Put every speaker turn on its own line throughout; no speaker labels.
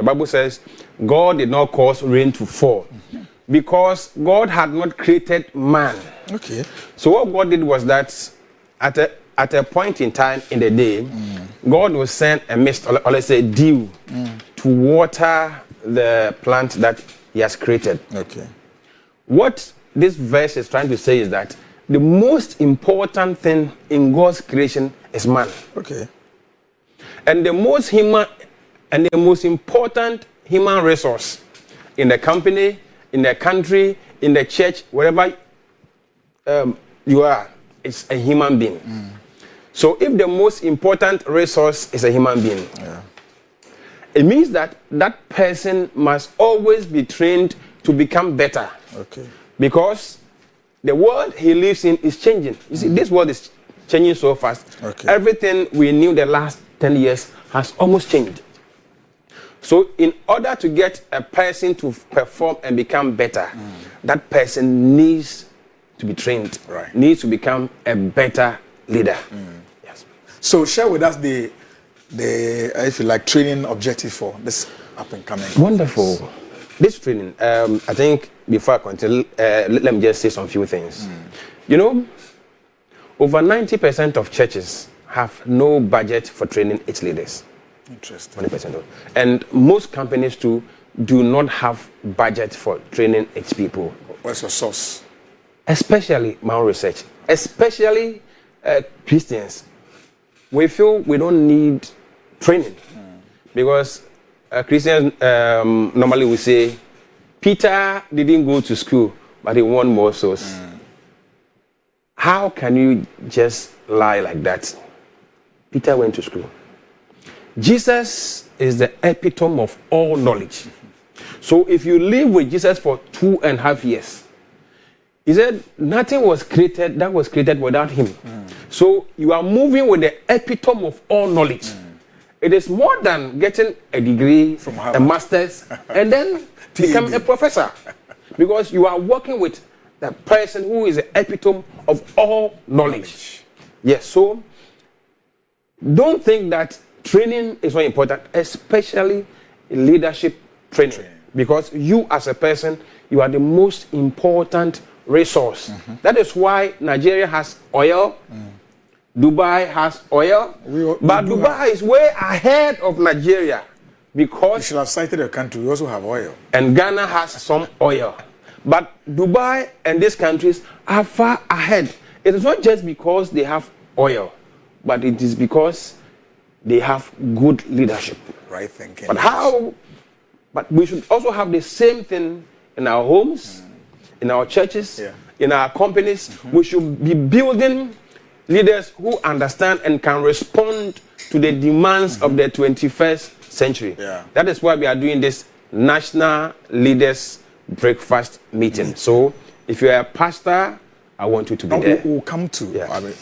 Bible says God did not cause rain to fall because God had not created man.
Okay.
So what God did was that at a point in time in the day, God will send a mist, or let's say dew, to water the plant that he has created.
Okay.
What this verse is trying to say is that the most important thing in God's creation is man.
Okay.
And the most important human resource in the company, in the country, in the church, wherever you are, is a human being. So if the most important resource is a human being, it means that that person must always be trained to become better.
Okay.
Because the world he lives in is changing. You see, this world is changing so fast.
Okay.
Everything we knew the last 10 years has almost changed. So in order to get a person to perform and become better, that person needs to be trained, needs to become a better leader. Yes.
So share with us the if you like, training objective for this up and coming.
Wonderful. This training, I think before I continue, let me just say some few things. You know, over 90% of churches have no budget for training its leaders.
Interesting.
20%. And most companies too do not have budget for training its people.
What's your source?
Especially my own research, especially Christians. We feel we don't need training because Christians normally we say Peter didn't go to school, but he won more souls. How can you just lie like that? Peter went to school. Jesus is the epitome of all knowledge. So if you live with Jesus for 2.5 years, he said nothing was created that was created without him. So you are moving with the epitome of all knowledge. It is more than getting a degree,
from Harvard,
a master's, and then become a professor. Because you are working with the person who is the epitome of all knowledge. Yes, so don't think that training is not important, especially leadership training. Because you as a person, you are the most important resource. That is why Nigeria has oil, Dubai has oil, but Dubai is way ahead of Nigeria because...
You should have cited a country, we also have oil.
And Ghana has some oil. But Dubai and these countries are far ahead. It is not just because they have oil, but it is because they have good leadership.
Right thinking.
But how? But we should also have the same thing in our homes, in our churches, in our companies. We should be building leaders who understand and can respond to the demands of the 21st century. That is why we are doing this National Leaders Breakfast meeting. So if you are a pastor, I want you to be there.
We'll come to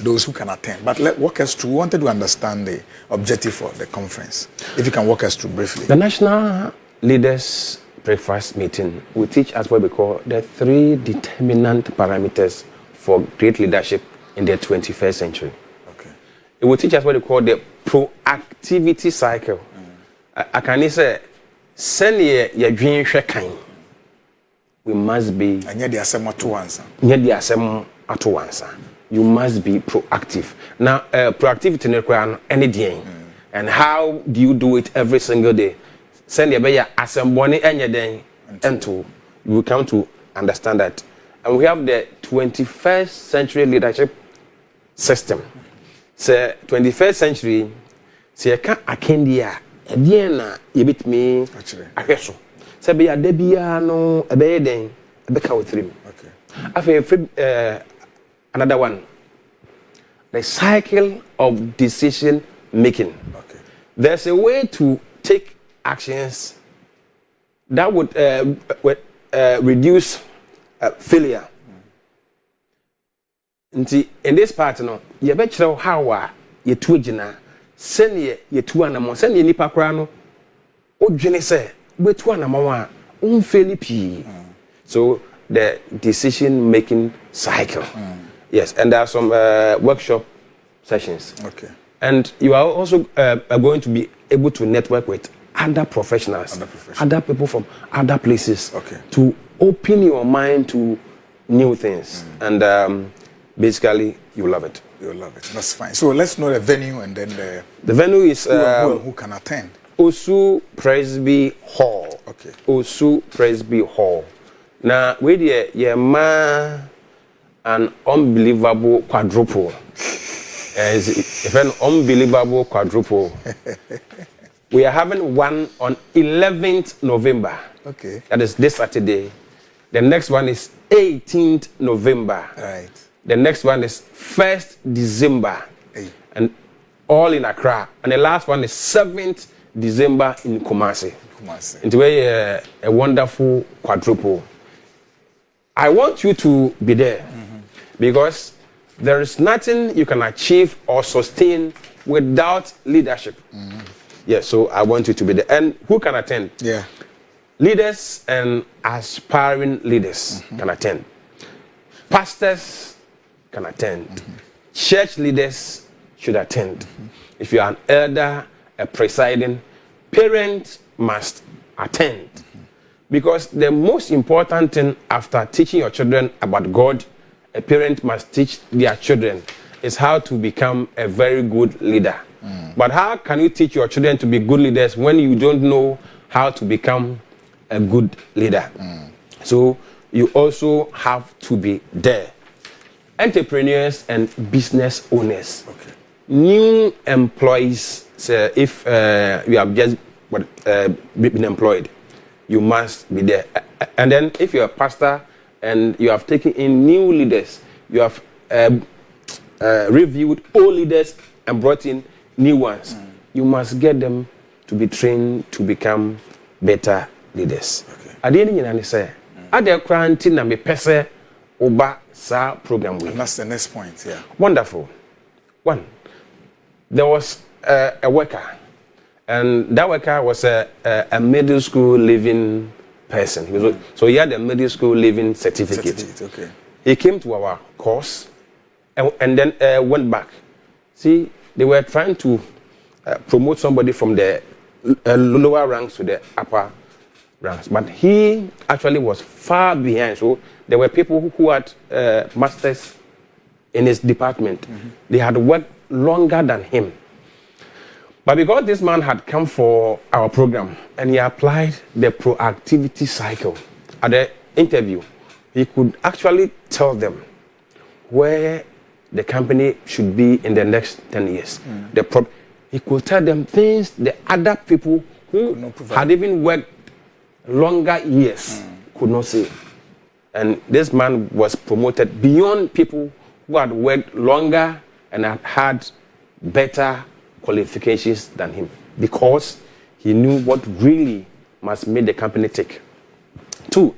those who can attend. But let walk us through. We wanted to understand the objective for the conference. If you can walk us through briefly.
The National Leaders Breakfast meeting will teach us what we call the 3 determinant parameters for great leadership in the 21st century.
Okay.
It will teach us what we call the proactivity cycle. I can say, send your dream kind. We must be.
And yet,
you must be proactive. Now, proactivity requires any day. And how do you do it every single day? Send your baby assembly any day, and you will come to understand that. And we have the 21st century leadership system. So 21st century, so you can't akendia. Ediana, you beat me.
Actually,
I guess so. So be a debiano, a bed, a beca with him. Okay. Another one. The cycle of decision making.
Okay.
There's a way to take actions that would reduce failure. In this part, you bet you how you twigina, send ye 2 animals, send ye nipa crano, or Jenny say, but 2 animal, Philippi. So the decision making cycle. Yes, and there are some workshop sessions.
Okay.
And you are also going to be able to network with other professionals,
professionals.
other people from other places
Okay.
to open your mind to new things. And basically, you love it.
You'll love it. That's fine. So let's know the venue and then
The venue is
who can attend.
Osu Presby Hall.
Okay.
Osu Presby Hall. Now, with an unbelievable quadruple. If an unbelievable quadruple. We are having one on 11th November.
Okay.
That is this Saturday. The next one is 18th November.
Right.
The next one is 1st December.
Hey.
And all in Accra. And the last one is 7th December in Kumasi. It's a wonderful quadruple. I want you to be there because there is nothing you can achieve or sustain without leadership. Yes, so I want you to be there. And who can attend?
Yeah.
Leaders and aspiring leaders can attend. Pastors can attend. Church leaders should attend. If you are an elder, a presiding, parents must attend. Because the most important thing after teaching your children about God, a parent must teach their children is how to become a very good leader. But how can you teach your children to be good leaders when you don't know how to become a good leader? So you also have to be there. Entrepreneurs and business owners, new employees, if you have just been employed, you must be there. And then if you're a pastor and you have taken in new leaders, you have reviewed old leaders and brought in new ones, you must get them to be trained to become better leaders. At the end of the day, at the quarantine, na me pese oba sa program we.
And that's the next point, yeah.
Wonderful. One, there was a worker, and that worker was a middle school living person. So he had a middle school living certificate.
Okay.
He came to our course and then went back. See, they were trying to promote somebody from the lower ranks to the upper ranks, but he actually was far behind. So there were people who had masters in his department. They had worked longer than him. But because this man had come for our program and he applied the proactivity cycle at the interview, he could actually tell them where the company should be in the next 10 years. He could tell them things the other people who had even worked longer years could not say. And this man was promoted beyond people who had worked longer and had better qualifications than him, because he knew what really must make the company tick. Two,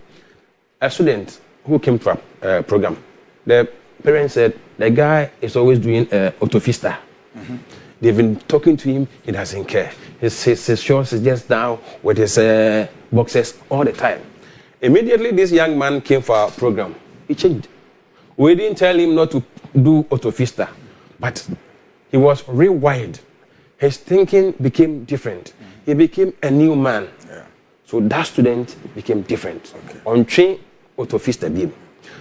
a student who came to a program, the parents said the guy is always doing autofista. They've been talking to him, he doesn't care. His shorts is just down with his boxes all the time. Immediately this young man came for our program, he changed. We didn't tell him not to do autofista, but he was rewired. His thinking became different. He became a new man. So that student became different. On train autofista beam.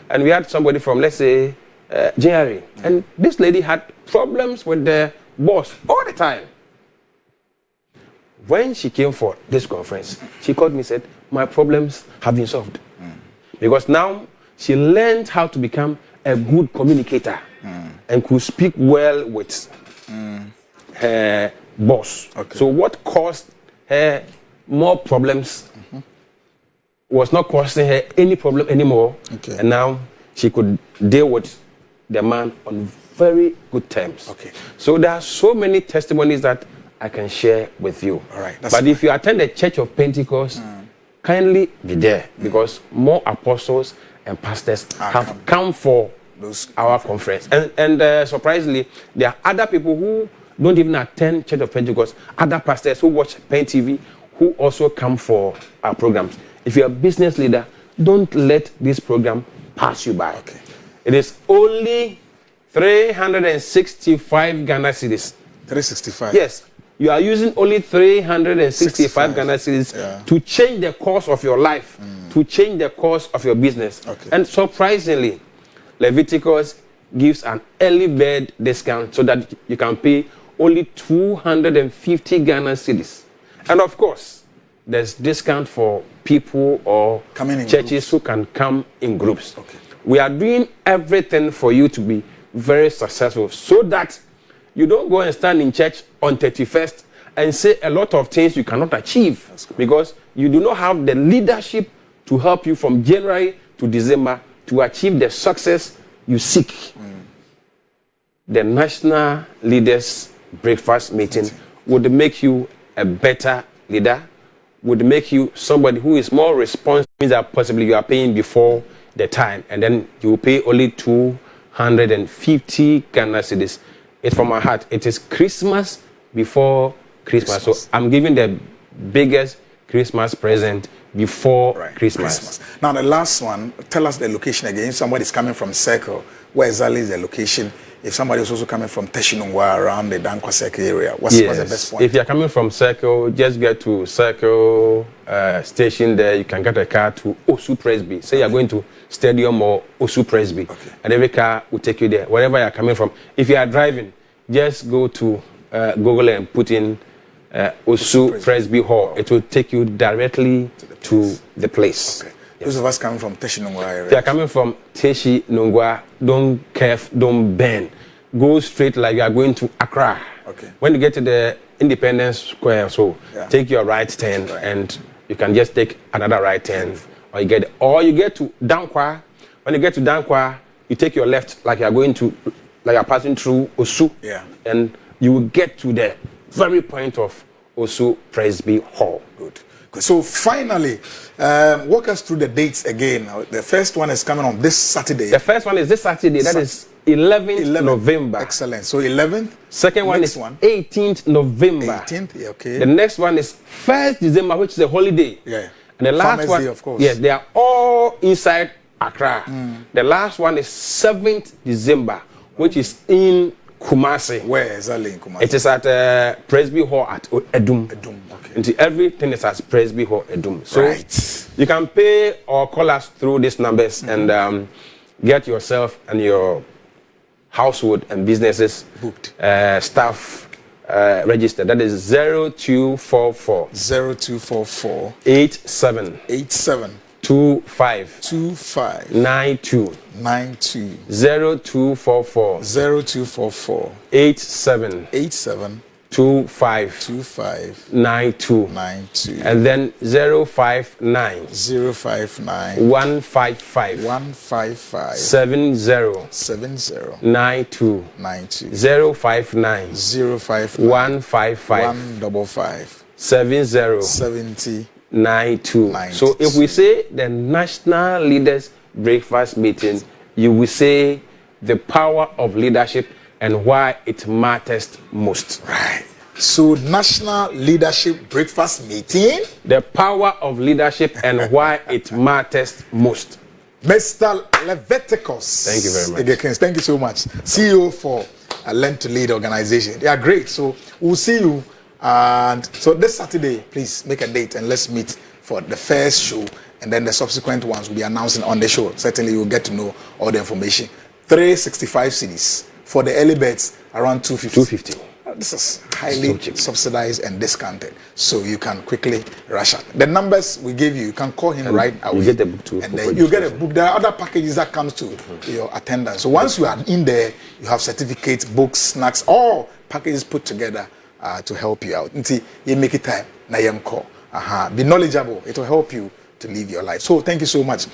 And we had somebody from, let's say, JRA. And this lady had problems with the boss all the time. When she came for this conference, she called me and said, my problems have been solved. Because now she learned how to become a good communicator and could speak well with her boss. So what caused her more problems was not causing her any problem anymore. And now she could deal with the man on very good terms. So there are so many testimonies that I can share with you. But if you attend the Church of Pentecost, kindly be there, because more apostles and pastors have come for our conference. And surprisingly, there are other people who don't even attend Church of Pentecost, other pastors who watch Pen TV, who also come for our programs. If you're a business leader, don't let this program pass you by. It is only 365 Ghana cedis.
365?
Yes. You are using only 365 Ghana cedis to change the course of your life, to change the course of your business.
Okay.
And surprisingly, Leviticus gives an early bird discount so that you can pay only 250 Ghana cedis. And of course, there's discount for people or churches who can come in groups.
Okay.
We are doing everything for you to be very successful so that you don't go and stand in church on 31st and say a lot of things you cannot achieve because you do not have the leadership to help you from January to December to achieve the success you seek. The National Leaders Breakfast Meeting would make you a better leader, would make you somebody who is more responsible, means that possibly you are paying before the time, and then you will pay only 250 Ghana cedis. It's from my heart. It is Christmas before Christmas. So I'm giving the biggest Christmas present before Christmas.
Now the last one, tell us the location again. If somebody's coming from Circle, where exactly is the location? If somebody is also coming from Teshinungwa around the Dankwa Circle area, what's the best point?
If you're coming from Circle, just get to Circle station there. You can get a car to Osu Presby. Say you're going to Stadium or Osu Presby. And every car will take you there, wherever you're coming from. If you are driving, just go to Google and put in Osu Presby Hall. It will take you directly to the place.
Those of us coming from Teshinungwa area.
If you are coming from Teshinungwa, don't curve, don't bend. Go straight like you are going to Accra. When you get to the Independence Square, take your right turn and you can just take another right turn. Or you get to Dankwa. When you get to Dankwa, you take your left like you are going to, like you are passing through Osu. And you will get to the very point of Osu Presby Hall.
Good. So finally, walk us through the dates again. The first one is coming on this Saturday.
The first one is this Saturday. That is 11th November.
Excellent. So 11th.
Second one is 18th November.
18th, okay.
The next one is 1st December, which is a holiday. And the last
Farmers
one,
Day, of course.
Yes, they are all inside Accra. The last one is 7th December, which is in Kumasi.
Where exactly in Kumasi?
It is at Presby Hall at Edum. Until everything is at Presby Hall Edum. So you can pay or call us through these numbers and get yourself and your household and businesses
booked,
staff registered. That is 0244 87 25 92 0244 87 25 92 and then 059 155 70 92 059 155 70 92. So if we say the National Leaders Breakfast Meeting, you will say the power of leadership and why it matters most.
So National Leadership Breakfast Meeting,
the power of leadership and why it matters most.
Mr. Leviticus.
Thank you very much.
Thank you so much. CEO for Learn to Lead organization. They are great. So we'll see you. And so this Saturday, please make a date and let's meet for the first show, and then the subsequent ones will be announcing on the show. Certainly you will get to know all the information. 365 cedis for the early birds, around 250. This is highly subsidized and discounted, so you can quickly rush out. The numbers we gave you can call him right away.
You get the book too,
and then you get a book. There are other packages that comes to your attendance. So once you are in there, you have certificates, books, snacks, all packages put together to help you out. Until you make it time, na yem call. Be knowledgeable. It will help you to live your life. So thank you so much.